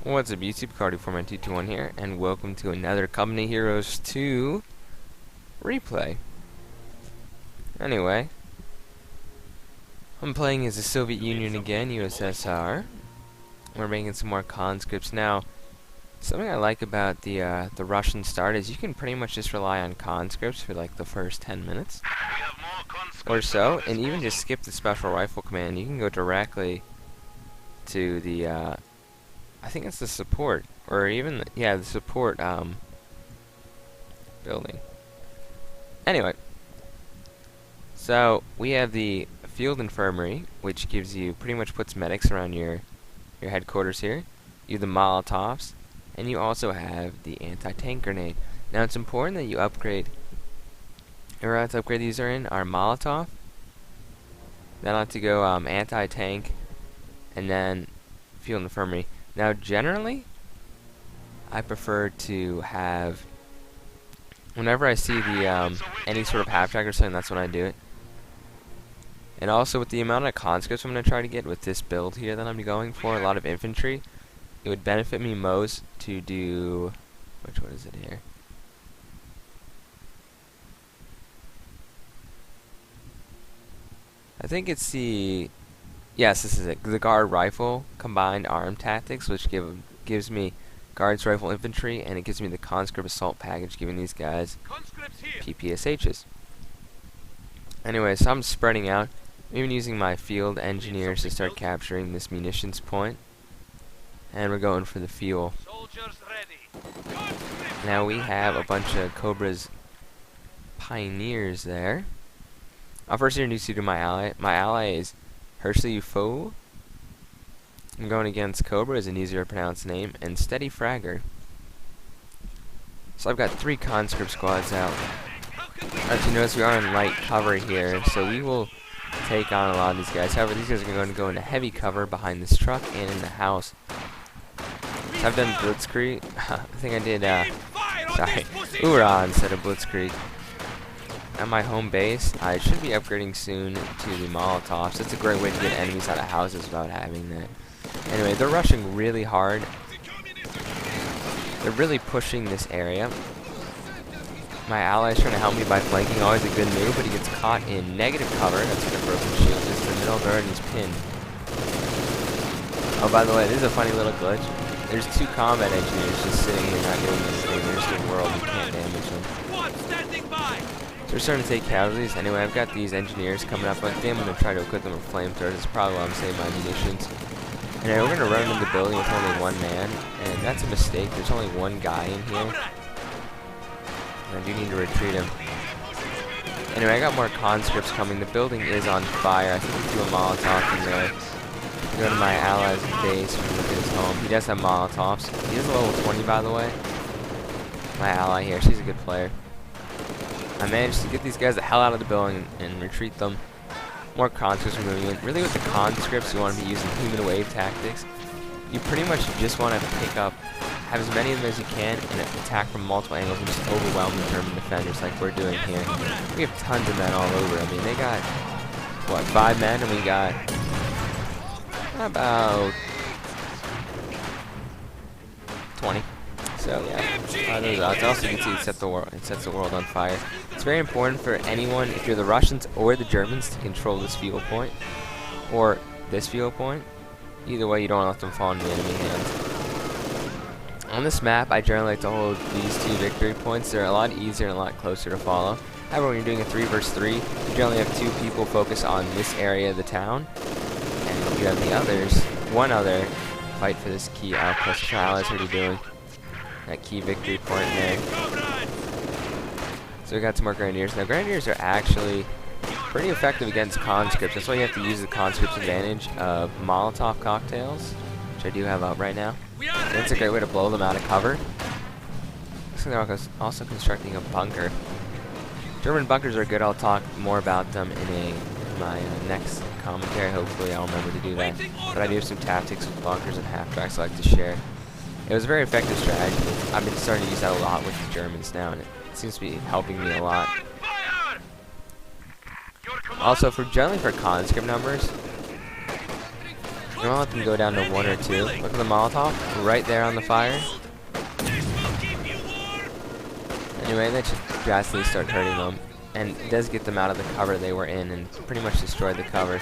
What's up YouTube, Cardi4Man221 here, and welcome to another Company Heroes 2 replay. Anyway, I'm playing as the Soviet Union again, USSR. We're making some more conscripts. Now, something I like about the Russian start is you can pretty much just rely on conscripts for like the first 10 minutes or so, and even just skip the special rifle command. You can go directly to the I think it's the support, or even the support building. Anyway, so we have the field infirmary, which gives you pretty much puts medics around your headquarters here. You have the Molotovs, and you also have the anti-tank grenade. Now it's important that you upgrade. Your routes to upgrade these are in are Molotov. Then I'll have to go anti-tank, and then field infirmary. Now, generally, I prefer to have, whenever I see the any sort of half track or something, that's when I do it. And also, with the amount of conscripts I'm going to try to get with this build here that I'm going for, a lot of infantry, it would benefit me most to do, which one is it here? I think it's the, yes, this is it. The guard rifle combined arm tactics, which gives me guards rifle infantry, and it gives me the conscript assault package, giving these guys PPSHs. Anyway, so I'm spreading out. I'm even using my field engineers to start capturing this munitions point, and we're going for the fuel. Now we have a bunch of Cobra's pioneers there. I'll first introduce you to my ally. My ally is Hershey Foe. I'm going against Cobra, is an easier to pronounce name, and Steady Fragger. So I've got 3 conscript squads out. As you notice, we are in light cover here, so we will take on a lot of these guys. However, these guys are going to go into heavy cover behind this truck and in the house. So I've done Blitzkrieg. I think I did, sorry, Ura instead of Blitzkrieg. At my home base, I should be upgrading soon to the Molotovs. It's a great way to get enemies out of houses without having that. Anyway, they're rushing really hard. They're really pushing this area. My ally is trying to help me by flanking, always a good move, but he gets caught in negative cover. That's what a broken shield is in the middle there, and he's pinned. Oh, by the way, this is a funny little glitch. There's 2 combat engineers just sitting here not doing anything. They're just in world, you can't damage them. So we're starting to take casualties. Anyway, I've got these engineers coming up. I think I'm going to try to equip them with flamethrowers. That's probably why I'm saving my munitions. Anyway, we're going to run into the building with only 1 man. And that's a mistake. There's only 1 guy in here. And I do need to retreat him. Anyway, I got more conscripts coming. The building is on fire. I think we threw a Molotov in there. Go to my ally's base. Look at his home. He does have Molotovs. He is a level 20, by the way. My ally here. She's a good player. I managed to get these guys the hell out of the building and retreat them. More conscripts are moving in. Really with the conscripts, you want to be using human wave tactics. You pretty much just want to pick up, have as many of them as you can, and attack from multiple angles and just overwhelm the German defenders like we're doing here. We have tons of men all over. I mean, they got, what, 5 men, and we got about 20. So yeah, those odds. Also, you can see it sets the world on fire. It's very important for anyone, if you're the Russians or the Germans, to control this fuel point or this fuel point. Either way, you don't want to let them fall into the enemy hands. On this map, I generally like to hold these 2 victory points. They're a lot easier and a lot closer to follow. However, when you're doing a 3 versus 3, you generally have 2 people focus on this area of the town, and you have the others, 1 other, fight for this key outpost. What allies are doing? That key victory point there. So we got some more Grenadiers. Now Grenadiers are actually pretty effective against conscripts. That's why you have to use the conscripts advantage of Molotov cocktails, which I do have out right now. That's a great way to blow them out of cover. Looks like they're also constructing a bunker. German bunkers are good. I'll talk more about them in my next commentary. Hopefully I'll remember to do that. But I do have some tactics with bunkers and half tracks I like to share. It was a very effective strategy. I've been starting to use that a lot with the Germans now, and it seems to be helping me a lot. Also, generally for conscript numbers, I'm gonna let them go down to 1 or 2. Look at the Molotov right there on the fire. Anyway, that just drastically start hurting them, and it does get them out of the cover they were in and pretty much destroyed the cover.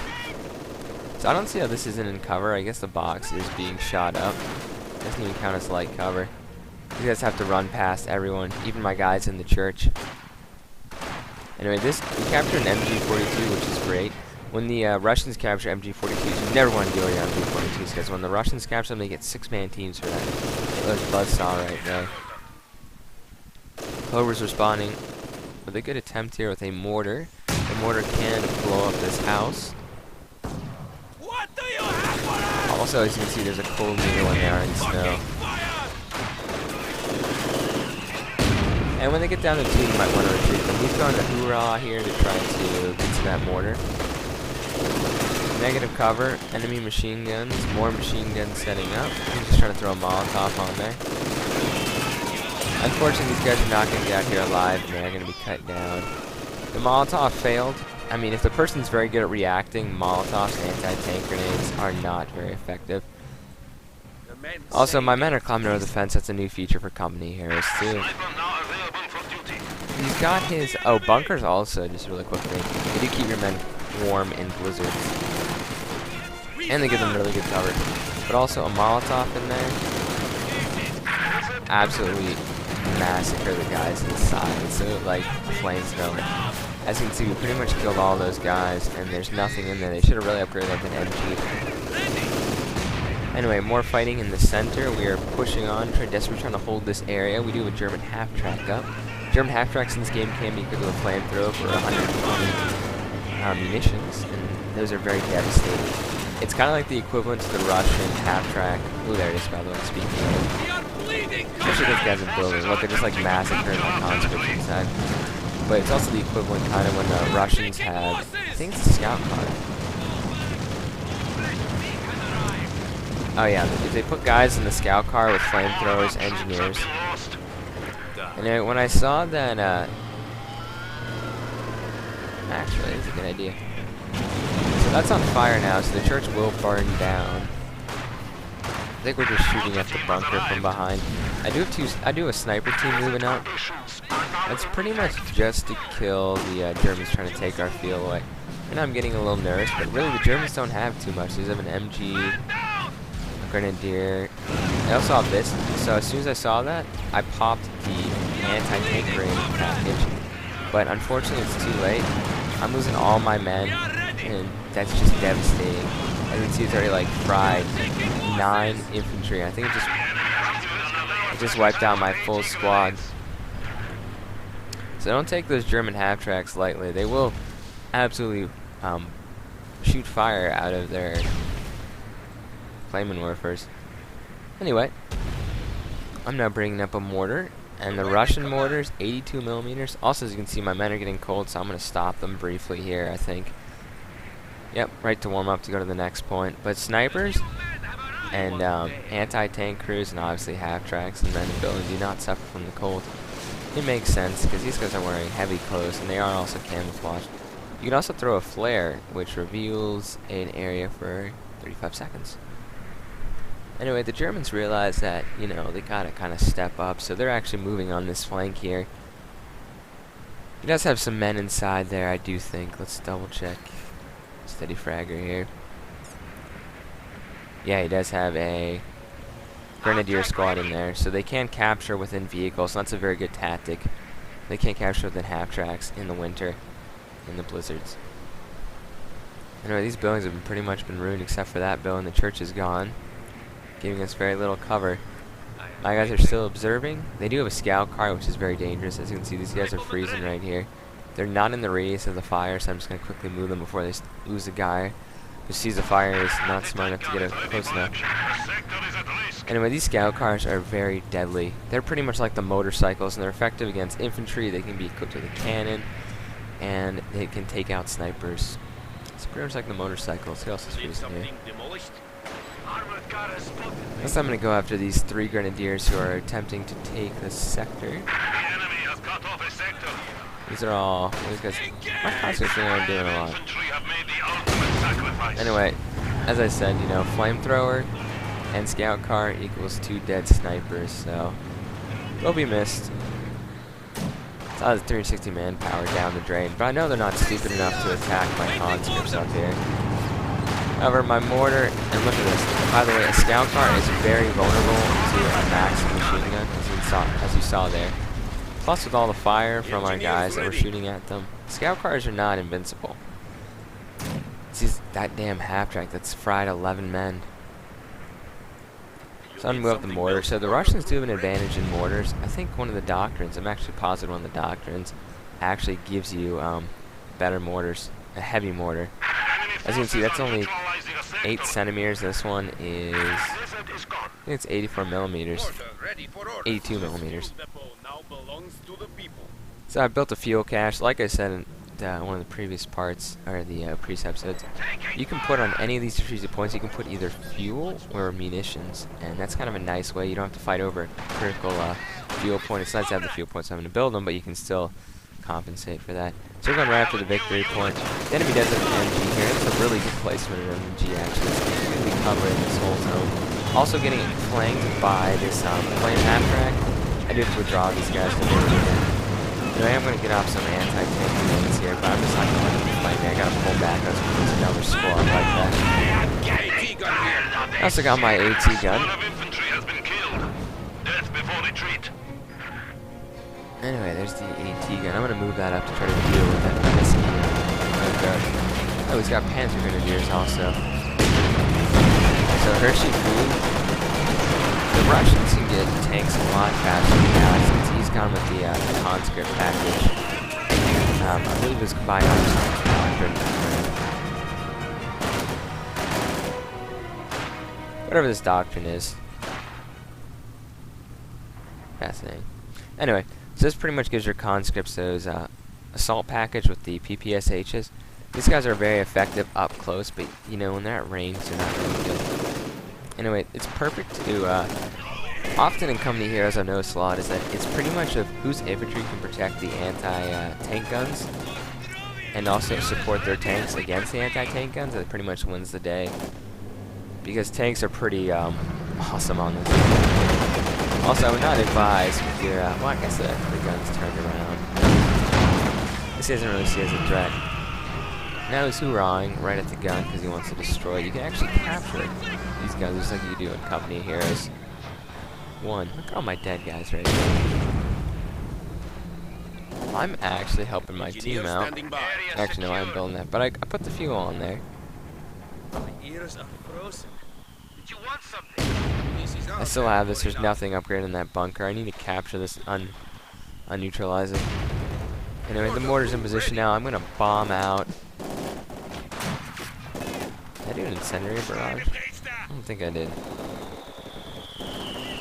So I don't see how this isn't in cover. I guess the box is being shot up. Doesn't even count as light cover. You guys have to run past everyone, even my guys in the church. Anyway, we captured an MG42, which is great. When the Russians capture MG42s, you never want to deal with your MG42s, because when the Russians capture them, they get 6-man teams for that. It was buzzsaw right there. Clover's responding with a good attempt here with a mortar. The mortar can blow up this house. What do you have for us? Also, as you can see, there's a cold meter when they are in snow. And when they get down to 2, you might want to retreat them. He's going to hoorah here to try to get to that mortar. Negative cover, enemy machine guns, more machine guns setting up. He's just trying to throw a Molotov on there. Unfortunately, these guys are not going to get out here alive, and they're going to be cut down. The Molotov failed. I mean, if the person's very good at reacting, Molotovs and anti-tank grenades are not very effective. Also, my men are climbing over the fence. That's a new feature for company heroes, too. He's got his... Oh, bunkers also, just really quickly. They do keep your men warm in blizzards. And they give them really good cover. But also a Molotov in there. Absolutely massacre the guys inside. It's so like flamethrower. As you can see, we pretty much killed all those guys, and there's nothing in there. They should have really upgraded like an MG. Anyway, more fighting in the center. We are pushing on, desperately trying to hold this area. We do have a German half-track up. German half-tracks in this game can be equipped with a flamethrower for 120 munitions, and those are very devastating. It's kind of like the equivalent to the Russian half-track. Ooh, there it is, by the way, speaking of it. Especially those guys in buildings. Look, they're just like massacring my conscripts inside. But it's also the equivalent kind of when the Russians have, I think it's a scout car. Oh yeah, if they put guys in the scout car with flamethrowers, engineers. And when I saw that, actually, it's a good idea. So that's on fire now, so the church will burn down. I think we're just shooting at the bunker from behind. I do have a sniper team moving up. That's pretty much just to kill the Germans trying to take our field away. And I'm getting a little nervous, but really the Germans don't have too much. They have an MG, a Grenadier. I also have this, so as soon as I saw that, I popped the anti-tank grenade package. But unfortunately it's too late. I'm losing all my men, and that's just devastating. As you can see, it's already like fried 9 infantry. I think it just wiped out my full squad. So don't take those German half-tracks lightly. They will absolutely shoot fire out of their Flammenwerfers. Anyway, I'm now bringing up a mortar, and the Russian mortars, 82 millimeters. Also, as you can see, my men are getting cold, so I'm going to stop them briefly here, I think. Yep, right to warm up to go to the next point. But snipers and anti-tank crews and obviously half-tracks and men in buildings do not suffer from the cold. It makes sense, because these guys are wearing heavy clothes, and they are also camouflaged. You can also throw a flare, which reveals an area for 35 seconds. Anyway, the Germans realize that, you know, they gotta kind of step up, so they're actually moving on this flank here. He does have some men inside there, I do think. Let's double check. Steady fragger here. Yeah, he does have a Grenadier squad in there, so they can capture within vehicles, so that's a very good tactic. They can't capture within half-tracks in the winter, in the blizzards. Anyway, these buildings have pretty much been ruined except for that building. The church is gone, giving us very little cover. My guys are still observing. They do have a scout car, which is very dangerous. As you can see, these guys are freezing right here. They're not in the radius of the fire, so I'm just going to quickly move them before they lose a guy who sees the fire and is not smart enough to get it close enough. Anyway, these scout cars are very deadly. They're pretty much like the motorcycles, and they're effective against infantry. They can be equipped with a cannon, and they can take out snipers. It's pretty much like the motorcycles. Who else is freezing here? Next, I'm going to go after these 3 grenadiers who are attempting to take this sector. These are all... These guys... My conscripts are doing a lot. Anyway, as I said, you know, flamethrower and scout car equals 2 dead snipers, so they'll be missed. It's out of 360 manpower down the drain, but I know they're not stupid enough to attack my conscripts up here. However, my mortar, and look at this, by the way, a scout car is very vulnerable to a max machine gun, as you saw there. Plus, with all the fire from our guys that were shooting at them, scout cars are not invincible. It's that damn half-track that's fried 11 men. So I'm going to move up the mortar. So the Russians do have an advantage in mortars. I think one of the doctrines, I'm actually positive one of the doctrines, actually gives you better mortars, a heavy mortar. As you can see, that's only 8 centimeters. This one is, I think it's 84 millimeters, 82 millimeters. So I built a fuel cache, like I said in one of the previous parts, or the previous episodes. You can put on any of these strategic points, you can put either fuel or munitions, and that's kind of a nice way. You don't have to fight over critical fuel point. It's nice to have the fuel points, having to build them, but you can still compensate for that. So we're going right after the victory point. The enemy does have an MG here. It's a really good placement of MG, actually. It's completely covering this whole zone. Also getting flanked by this flame half-track. I do have to withdraw these guys to do it again. Anyway, I'm going to get off some anti-tank grenades here, but I'm just not going to let them flank me. I got to pull back. I was going to use another squad like that. I also got my AT gun. Anyway, there's the AT gun. I'm going to move that up to try to deal with that pesky oh, he's got Panzer Grenadiers also. So Hershey Food. The Russians can get tanks a lot faster now since he's gone with the conscript package. I believe his combined arms are 100. Whatever this doctrine is. Fascinating. Anyway. So this pretty much gives your conscripts those assault package with the PPSHs. These guys are very effective up close, but you know when they're at range, they're not really good. Anyway, it's perfect to often in company heroes I've noticed a lot is that it's pretty much of whose infantry can protect the anti-tank guns, and also support their tanks against the anti-tank guns. That pretty much wins the day, because tanks are pretty awesome on this. Also, I would not advise with your, well, I guess the gun's turned around. This doesn't really see as a threat. Now he's hoorahing right at the gun because he wants to destroy it. You can actually capture these guns just like you do in Company of Heroes 1. Look at all my dead guys right here. I'm actually helping my team out. Actually, no, I'm building that. But I put the fuel on there. My ears are frozen. Did you want something? I still have this. There's nothing upgraded in that bunker. I need to capture this, unneutralize it. Anyway, the mortar's in position now. I'm going to bomb out. Did I do an incendiary barrage? I don't think I did.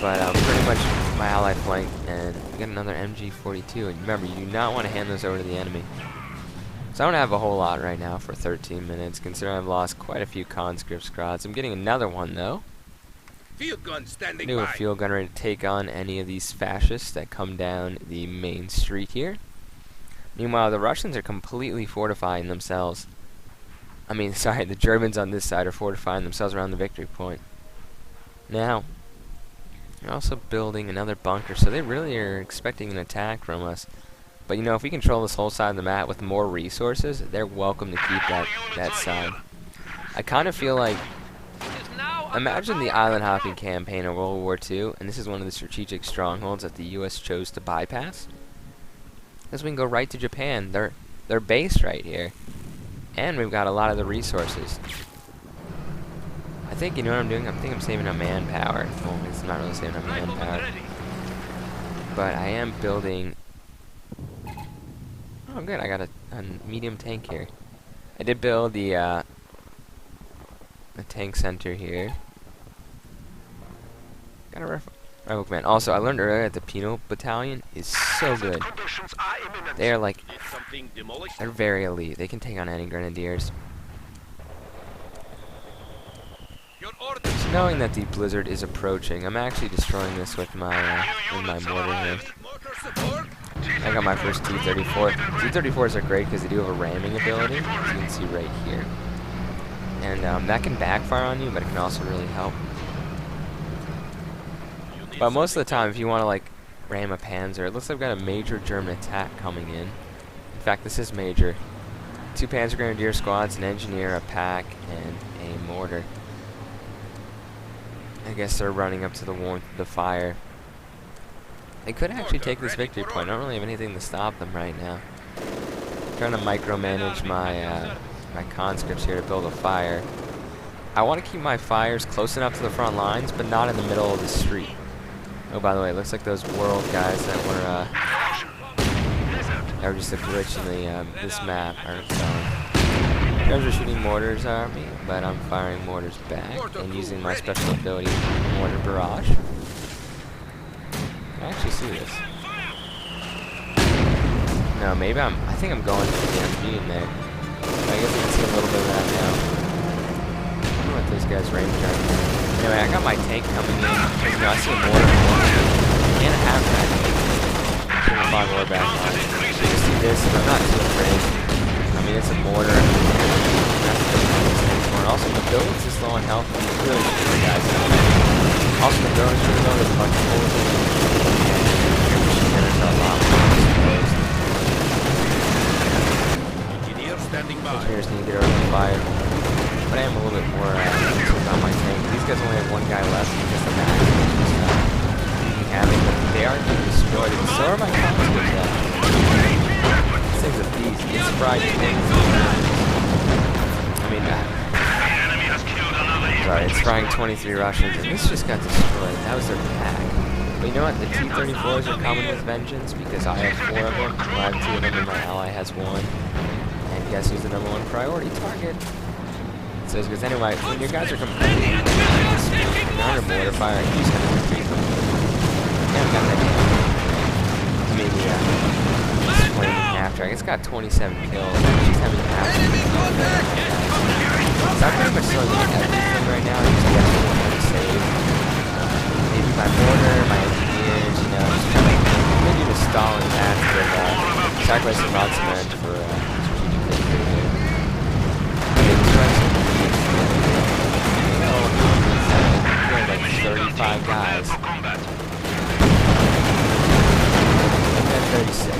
But pretty much my ally flanked, and we got another MG42. And remember, you do not want to hand those over to the enemy. So I don't have a whole lot right now for 13 minutes, considering I've lost quite a few conscript squads. I'm getting another one, though. Field gun standing New by. field gun ready to take on any of these fascists that come down the main street here. Meanwhile, the Russians are completely fortifying themselves. I mean, sorry, the Germans on this side are fortifying themselves around the victory point. Now, they're also building another bunker, so they really are expecting an attack from us. But you know, if we control this whole side of the map with more resources, they're welcome to keep that side. I kind of feel like, imagine the island hopping campaign of World War II, and this is one of the strategic strongholds that the U.S. chose to bypass. Because we can go right to Japan. They're based right here, and we've got a lot of the resources. I think, you know what I'm doing? I think I'm saving on manpower. Well, it's not really saving on manpower, but I am building. Oh, good! I got a medium tank here. I did build the tank center here. Got a rifle command. Also, I learned earlier that the Penal Battalion is so good. They are like, they're very elite. They can take on any grenadiers. So knowing that the blizzard is approaching, I'm actually destroying this with my mortar here. I got my first T-34. T-34s are great because they do have a ramming ability, as you can see right here. And that can backfire on you, but it can also really help. But most of the time, if you want to like ram a panzer, it looks like I've got a major German attack coming in. In fact, this is major. 2 Panzer Grenadier squads, an engineer, a pack, and a mortar. I guess they're running up to the warmth of the fire. They could actually take this victory point. I don't really have anything to stop them right now. I'm trying to micromanage my my conscripts here to build a fire. I want to keep my fires close enough to the front lines, but not in the middle of the street. Oh, by the way, it looks like those world guys that were just a glitch in the this map are gone. Guys are shooting mortars at me, but I'm firing mortars back and using my special ability, mortar barrage. I actually see this. No, maybe I think I'm going for the MG in there. I guess I can see a little bit of that now. I don't know what those guys' range are. Anyway, I got my tank coming in. You know, I see a mortar and a half track. Turn the 5 war back on. You can see this, and I'm not too afraid. I mean, it's a mortar. That's the thing. Also, the buildings is low on health. It's really good for guys. Also, the buildings are low. There's a bunch of holes in it. Your machine gunners are a lot more exposed. Engineers need to get over the fire. But I am a little bit more on my tank. These guys only have 1 guy left because the max is just having them. They are being destroyed, and so are my conscripts. This thing's a beast. It's fried tanks. I mean, sorry, it's frying 23 Russians, and this just got destroyed. That was their pack. But you know what? The T-34s are coming with vengeance because I have 4 of them. I have 2 of them, and my ally has 1. And guess who's the #1 priority target? So because anyway, when your guys are completely under mortar fire, you just have to retreat them. Yeah, I've got that maybe flaming half track. It's got 27 kills. She's having absolutely so I'm pretty much slowing everything right now. Just guess what I'm going to save. Maybe my mortar, my engineers, you know, just kind of maybe the stalling match with sacrificing lots of men for strategic victory here. Like 35 guys. And then 36.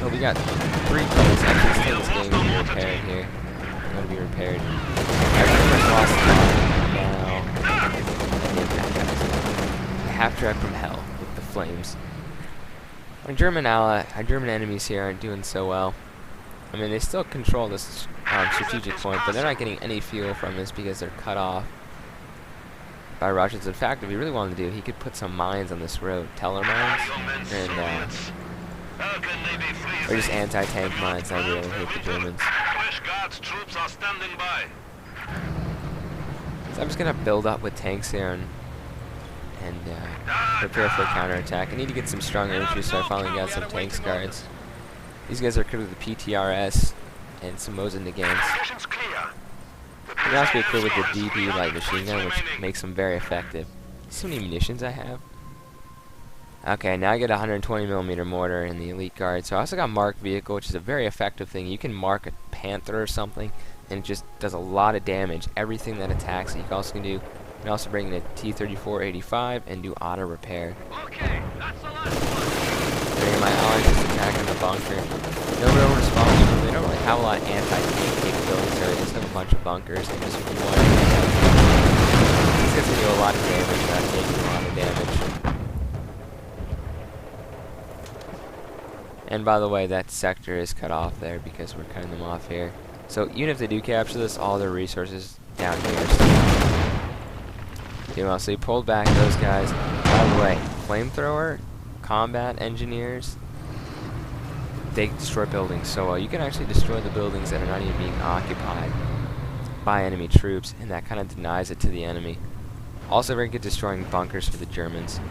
Oh, we got 3 kills. Actually, this game will be repaired here. It's going to be repaired. I pretty much lost the now. Half track from hell with the flames. Our German enemies here aren't doing so well. I mean, they still control this strategic point, but they're not getting any fuel from this because they're cut off by Russians. In fact, if he really wanted to do it, he could put some mines on this road, teller mines, and or just anti-tank mines. I really hate the Germans. So I'm just gonna build up with tanks here and prepare for a counterattack. I need to get some strong infantry, so I finally got some tanks guards. These guys are equipped with the PTRS and some Mosin-Nagants. They can also be equipped with the DP light machine gun, which makes them very effective. See how many munitions I have? Okay, now I get a 120mm mortar in the elite guard. So I also got marked vehicle, which is a very effective thing. You can mark a Panther or something, and it just does a lot of damage. Everything that attacks it. You can also bring in a T-34-85 and do auto repair. Okay, that's the last one. My allies just attacking the bunker. No real response from them. They don't really have a lot of anti-tank capabilities, so they just have a bunch of bunkers and just one. These guys can do a lot of damage without taking a lot of damage. And by the way, that sector is cut off there because we're cutting them off here. So even if they do capture this, all their resources down here are still doing well. So he pulled back those guys. By the way, flamethrower, combat engineers, they destroy buildings so well. You can actually destroy the buildings that are not even being occupied by enemy troops, and that kind of denies it to the enemy. Also very good destroying bunkers for the Germans.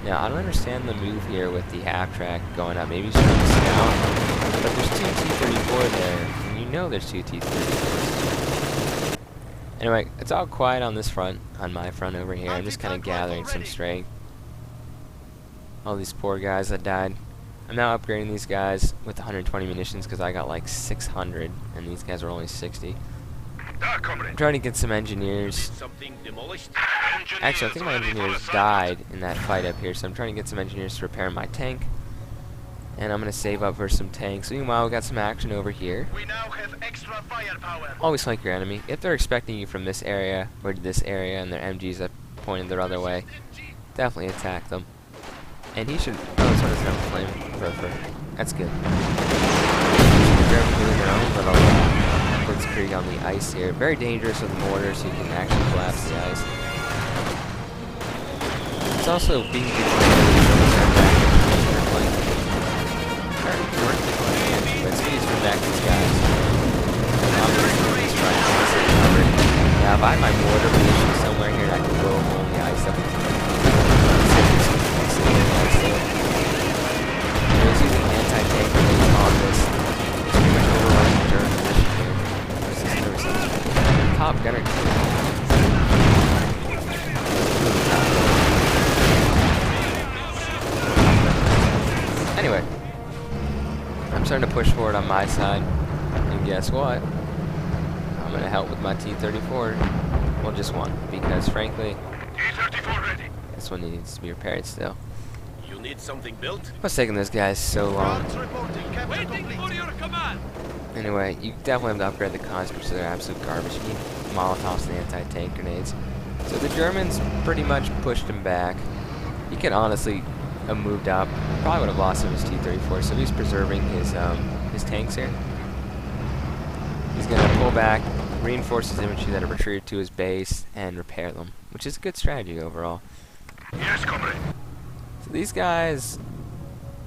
Now, I don't understand the move here with the half track going up. Maybe he's trying to scout, but there's 2 T-34 there, and you know there's 2 T-34s. Anyway, it's all quiet on this front, on my front over here. I'm just kind of gathering some strength. All these poor guys that died. I'm now upgrading these guys with 120 munitions because I got like 600 and these guys are only 60. I'm trying to get some engineers. Something demolished? Actually, I think my engineers died in that fight up here, so I'm trying to get some engineers to repair my tank. And I'm going to save up for some tanks. Meanwhile, we got some action over here. We now have extra firepower. Always flank your enemy. If they're expecting you from this area or this area and their MGs are pointed their other way, definitely attack them. And he should... Oh, this one doesn't have a flamethrower. That's good. They're doing their own little blitzkrieg on the ice here. Very dangerous with mortars, so you can actually collapse the ice. It's also being back these guys. Now, if I had my mortar position somewhere here, I could go along the ice up. I was using anti-tank grenades on this. It's pretty much overrunning the German position here. There's this top gunner. Anyway. I'm starting to push forward on my side, and guess what? I'm going to help with my T-34. Well, just one, because frankly, T-34 ready. this one needs to be repaired still. You need something built? What's taking those guys so long? Waiting for your command. Anyway, you definitely have to upgrade the conscripts, so they're absolute garbage. You need Molotovs and anti-tank grenades. So the Germans pretty much pushed him back. He could honestly have moved up. Probably would have lost some of his T-34, so he's preserving his tanks here. He's going to pull back, reinforce his infantry that have retreated to his base, and repair them, which is a good strategy overall. Yes, comrade. So these guys,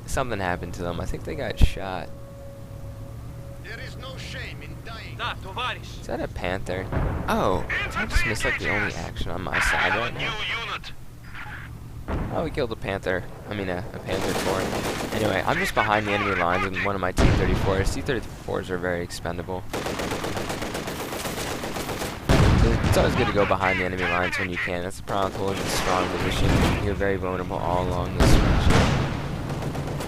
something happened to them. I think they got shot. There is no shame in dying. Is that a Panther? Oh, I just missed like the only action on my side right now. Oh, we killed a Panther. I mean, a Panther IV. Anyway, I'm just behind the enemy lines with one of my T-34s. T-34s are very expendable. So it's always good to go behind the enemy lines when you can. That's the problem with holding a strong position. You're very vulnerable all along this stretch.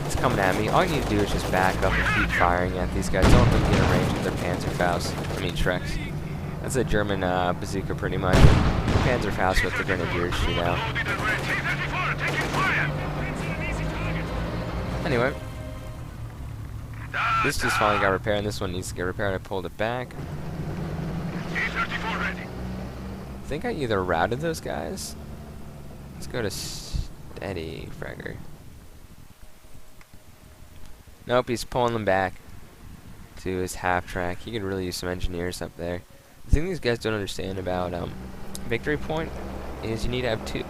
It's coming at me. All you need to do is just back up and keep firing at these guys. Don't let them get in range with their Panzerfaust. I mean, Shreks. That's a German bazooka, pretty much. Panzerfaust with the Grenadiers shoot out. Anyway, this just finally got repaired, and this one needs to get repaired. I pulled it back. I think I either routed those guys. Let's go to steady fragger. Nope, he's pulling them back to his half track. He could really use some engineers up there. The thing these guys don't understand about victory point is you need to have two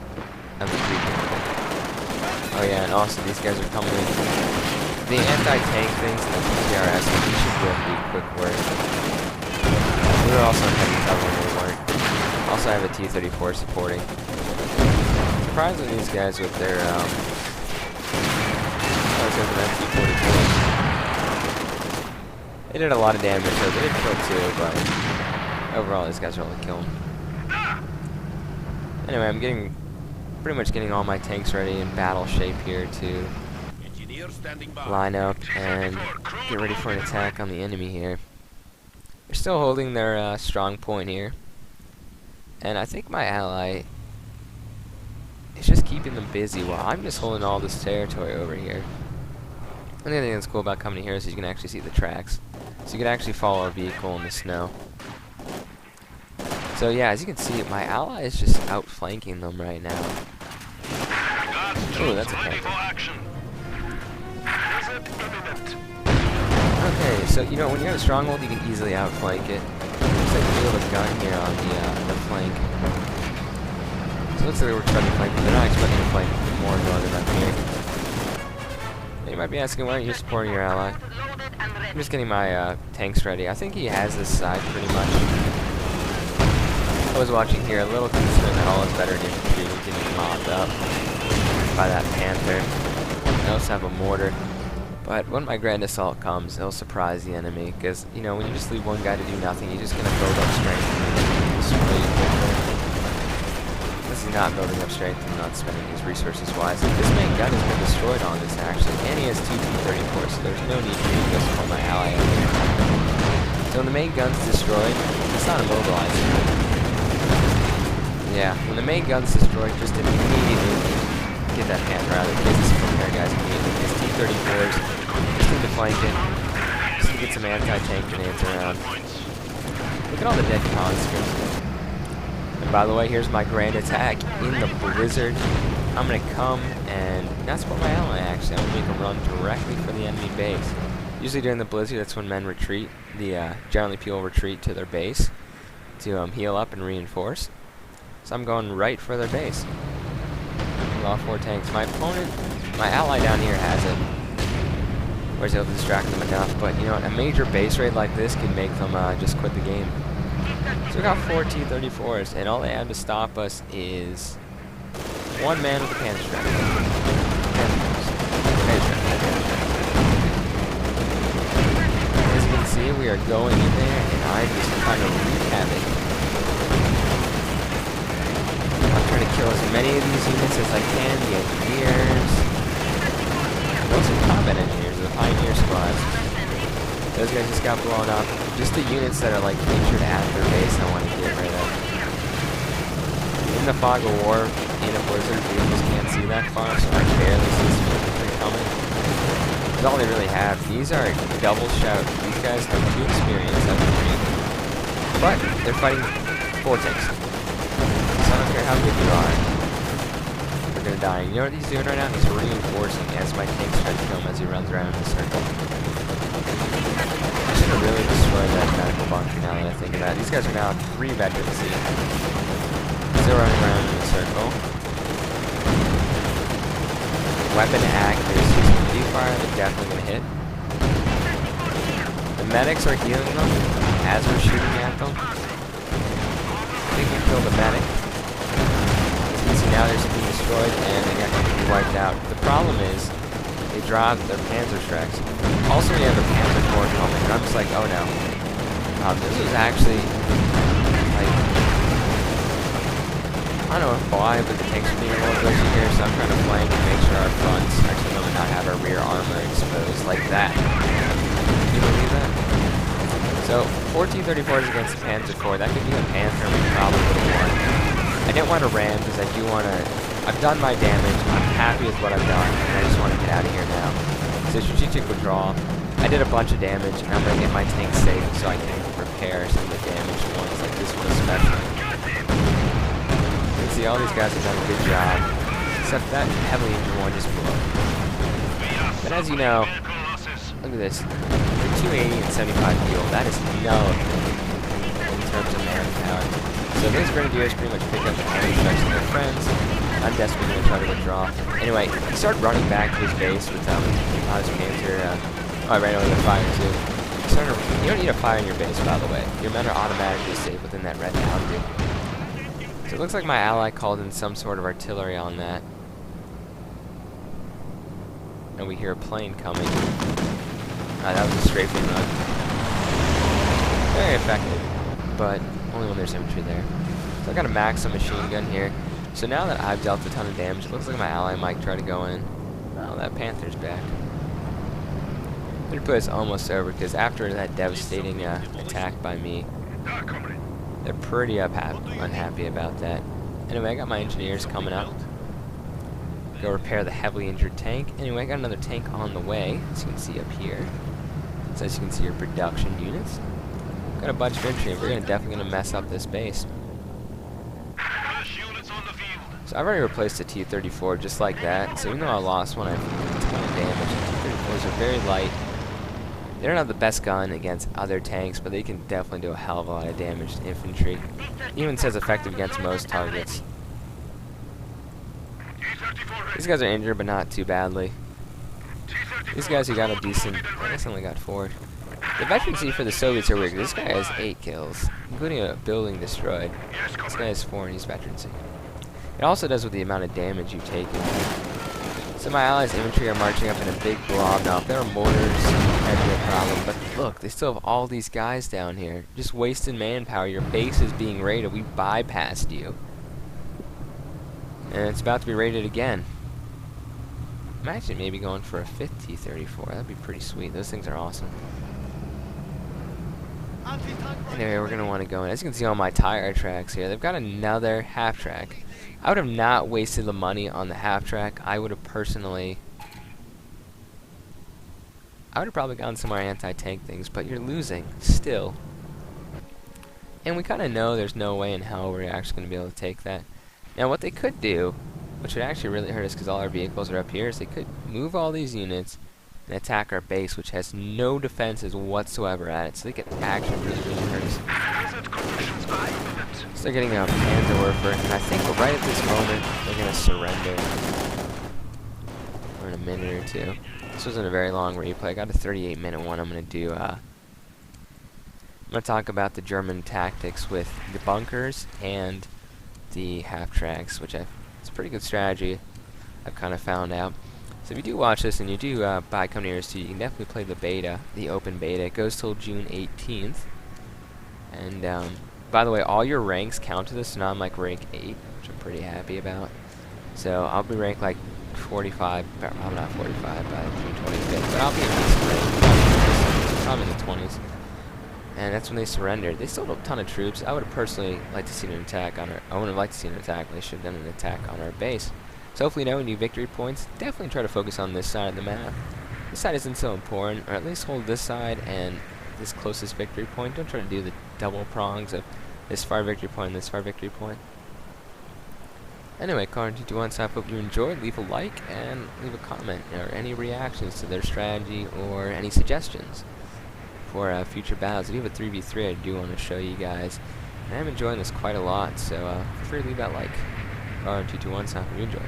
of the 3. Oh yeah, and also these guys are coming in. The anti-tank things and the PRS, you should really do quick work. We were also in heavy cover when they weren't. Also I have a T-34 supporting. Surprisingly, these guys with their T-44. They did a lot of damage, so they did kill too, but overall these guys are only killing. Anyway, I'm pretty much getting all my tanks ready in battle shape here to line up and get ready for an attack on the enemy here. They're still holding their strong point here, and I think my ally is just keeping them busy while I'm just holding all this territory over here. Another thing that's cool about coming here is you can actually see the tracks, so you can actually follow a vehicle in the snow. So yeah, as you can see, my ally is just outflanking them right now. Ooh, that's a Panther. Okay, so you know when you have a stronghold, you can easily outflank it. Looks like we have a gun here on the flank. So it looks like we're trying to flank, but they're not expecting to flank more northern up here. You might be asking, why aren't you supporting your ally? I'm just getting my tanks ready. I think he has this side pretty much. I was watching here, a little concerned that all his veteran infantry was getting mopped up by that Panther. I also have a mortar. But when my grand assault comes, it'll surprise the enemy. Because, you know, when you just leave one guy to do nothing, you're just going to build up strength and destroy you quickly. This is not building up strength and not spending his resources wisely. This main gun has been destroyed on this, actually. And he has 2 T-34s, so there's no need for me to go support my ally over here. So when the main gun's destroyed, this it's not immobilized. Yeah, when the main gun's destroyed, just immediately get that Panther out of the business from there, guys. Immediately. These T-34s, just need to flank it. Just to get some anti-tank grenades around. Look at all the dead conscripts. And by the way, here's my grand attack in the blizzard. I'm gonna come and not support my ally, actually. I'm gonna make a run directly for the enemy base. Usually during the blizzard, that's when men retreat. Generally people retreat to their base to heal up and reinforce. So I'm going right for their base. With all 4 tanks. My opponent, my ally down here has it. Or is able to distract them enough. But you know what, a major base raid like this can make them just quit the game. So we got 4 T-34s, and all they have to stop us is 1 man with a Panther strike. As you can see, we are going in there, and I'm just trying to wreak havoc. I'm trying to kill as many of these units as I can, the engineers. Those are combat engineers, the pioneer squads. Those guys just got blown up. Just the units that are like injured at their base I want to get rid of. In the fog of war, in a blizzard, vehicles can't see that far, so I barely see some infantry coming. That's all they really have. These are double shout. These guys have 2 experience, I think. But they're fighting 4 tanks. So I don't care how good you are. They're gonna die. You know what he's doing right now? He's reinforcing as my tanks try to kill him as he runs around in a circle. I should have really destroyed that medical bunker now that I think of that. These guys are now 3 veterans. Still running around in a circle. Weapon accuracy. D-fire, they're definitely gonna hit. The medics are healing them as we're shooting at them. I think we killed the medic. As you can see now, they're just being destroyed and they got completely wiped out. The problem is, they dropped their Panzer strikes. Also, we have a Panzer Corps coming, and I'm just like, oh no. This was actually, like, I don't know why, but the tanks are being a little glitchy here, so I'm trying to flank and make sure our fronts actually will not have our rear armor exposed like that. Can you believe that? So, 4 T-34s against the Panzer Corps. That could be a Panther, we probably would have won. I didn't want to ram because I do want to. I've done my damage. I'm happy with what I've done, and I just want to get out of here now. So strategic withdrawal. I did a bunch of damage, and I'm going to get my tank safe so I can repair some of the damaged ones, like this one especially. You can see all these guys have done a good job, except that heavily injured one just blew up. But as you know, look at this. The 280 and 75 fuel, that is no in terms of manpower. So these grenadiers pretty much pick up the enemy strikes of their friends. I'm desperately going to try to withdraw. Anyway, he started running back to his base with his Panther. Oh, I ran over the fire too. You don't need a fire in your base, by the way. Your men are automatically safe within that red boundary. So it looks like my ally called in some sort of artillery on that. And we hear a plane coming. That was a strafing run. Very effective, but only when there's infantry there. So I got a Maxim machine gun here. So now that I've dealt a ton of damage, it looks like my ally might try to go in. Oh, that Panther's back. I'm gonna put this almost over because after that devastating attack by me, they're pretty unhappy about that. Anyway, I got my engineers coming up. Go repair the heavily injured tank. Anyway, I got another tank on the way, as you can see up here. So as you can see your production units. Got a bunch of infantry, and we're definitely gonna mess up this base. So I've already replaced the T-34 just like that. So even though I lost one, I did a ton of damage. The T-34s are very light. They don't have the best gun against other tanks, but they can definitely do a hell of a lot of damage to infantry. Even says effective against most targets. These guys are injured, but not too badly. These guys who got a decent, I guess only got 4. The veterancy for the Soviets are weird. This guy has 8 kills, including a building destroyed. This guy has 4 and he's veterancy. It also does with the amount of damage you've taken. So my allies' infantry are marching up in a big blob. Now, if there are mortars, that'd be a problem. But look, they still have all these guys down here. Just wasting manpower. Your base is being raided. We bypassed you. And it's about to be raided again. I'm actually maybe going for a 5th T-34. That'd be pretty sweet. Those things are awesome. Anyway, we're gonna want to go in. As you can see on my tire tracks here, they've got another half track. I would have not wasted the money on the half track. I would have personally, I would have probably gone somewhere anti-tank things, but you're losing still. And we kind of know there's no way in hell we're actually going to be able to take that. Now what they could do, which would actually really hurt us because all our vehicles are up here, is they could move all these units and attack our base, which has no defenses whatsoever at it, so they could actually really hurt us. So they're getting a Panzerwerfer, and I think right at this moment they're going to surrender. Or in a minute or two. This wasn't a very long replay. I got a 38-minute one. I'm going to do, I'm going to talk about the German tactics with the bunkers and the half tracks, which it's a pretty good strategy, I've kind of found out. So if you do watch this and you do buy Company Ears 2, you can definitely play the beta, the open beta. It goes till June 18th. And by the way, all your ranks count to this, so now I'm like rank 8, which I'm pretty happy about. So I'll be ranked like 45, I'm not 45 by June 25th, but I'll be in decent rank, probably in the 20s. And that's when they surrendered. They still have a ton of troops. I would have personally liked to see an attack on our, I wouldn't have liked to see an attack, but they should have done an attack on our base. So hopefully now we need victory points. Definitely try to focus on this side of the map. This side isn't so important, or at least hold this side and this closest victory point. Don't try to do the double prongs of this far victory point and this far victory point. Anyway, Car221, so I hope you enjoyed. Leave a like and leave a comment or any reactions to their strategy or any suggestions for future battles. If you have a 3v3, I do want to show you guys. And I'm enjoying this quite a lot, so feel free to leave that like. Car221, so I hope you enjoy.